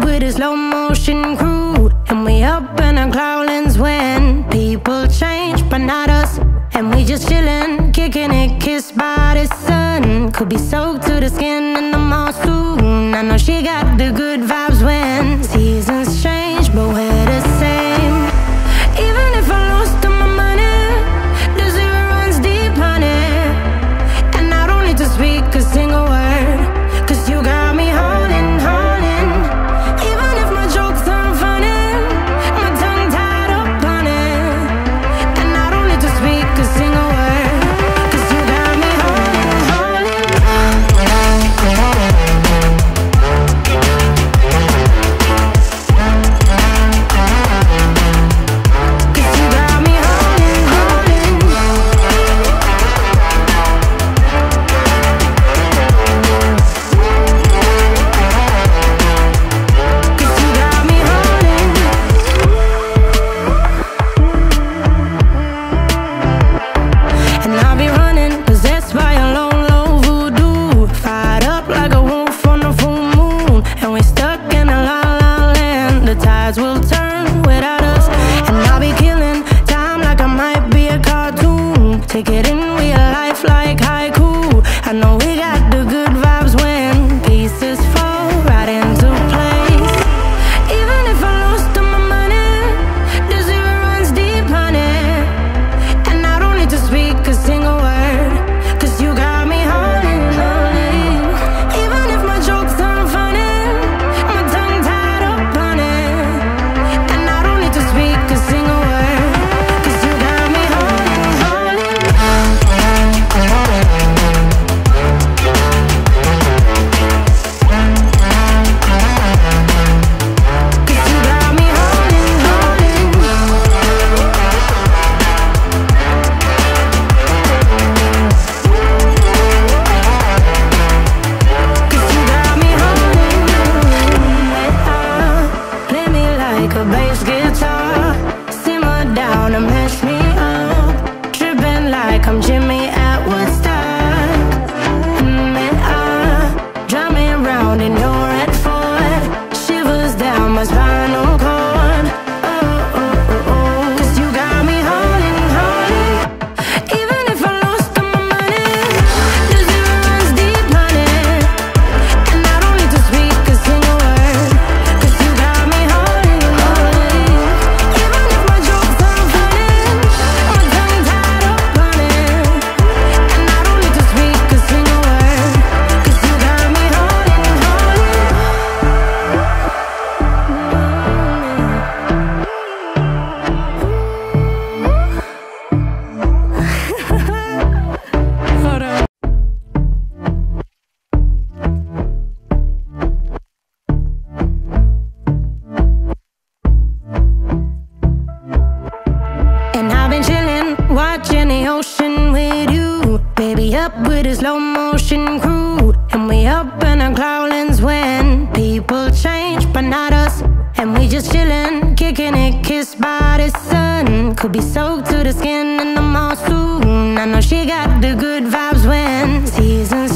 with a slow motion crew, and we up in our growlings when people change, but not us. And we just chillin', kicking it, kissed by the sun. Could be soaked to the skin in the mall soon. I know she got the good vibes when seasons change, but we're the same. Even if I lost all my money, the zero runs deep, honey. And I don't need to speak a single word, 'cause you got me holding, holding. Even if my jokes aren't funny, my tongue tied up on it. And I don't need to speak a single word, 'cause you got me holding, holding. 'Cause you got me holding, holding. 'Cause you got me holding. And I'll be running, possessed by a low, low voodoo. Fired up like a wolf on a full moon. And we're stuck in a la la land. The tides will turn without us. And I'll be killing time like I might be a cartoon. Take it in real life like haiku. I know we got the good vibes when pieces fall right into place. Even if I lost all my money, the zero runs deep, honey. And I don't need to speak a single word, 'cause you got me holding, holding. Even if my jokes aren't funny, my tongue tied up on it. And I don't need to speak a single word, 'cause you got me holding, holding. 'Cause you got me holding, holding. 'Cause you got me holding. Play me like a bass guitar, simmer down and mash me up, tripping like I'm Jimmy at Woodstock. Drive me around in your red Ford, shivers down my spinal cord. Oh, oh, oh, oh. 'Cause you got me holding, holding. Even if I lost all my money, the zero runs deep, honey. And I don't need to speak a single word, 'cause you got me holding, holding. Even if my jokes aren't funny, my tongue tied up on it. And I don't need to speak a single word, 'cause you got me holding, holding. Hold on. And I've been chillin', watching the ocean with you. Baby, up with a slow motion crew. And we up in our growlings when people change, but not us. And we just chillin', kicking it, kissed by the sun. Could be soaked to the skin in the mall soon. I know she got the good vibes when seasons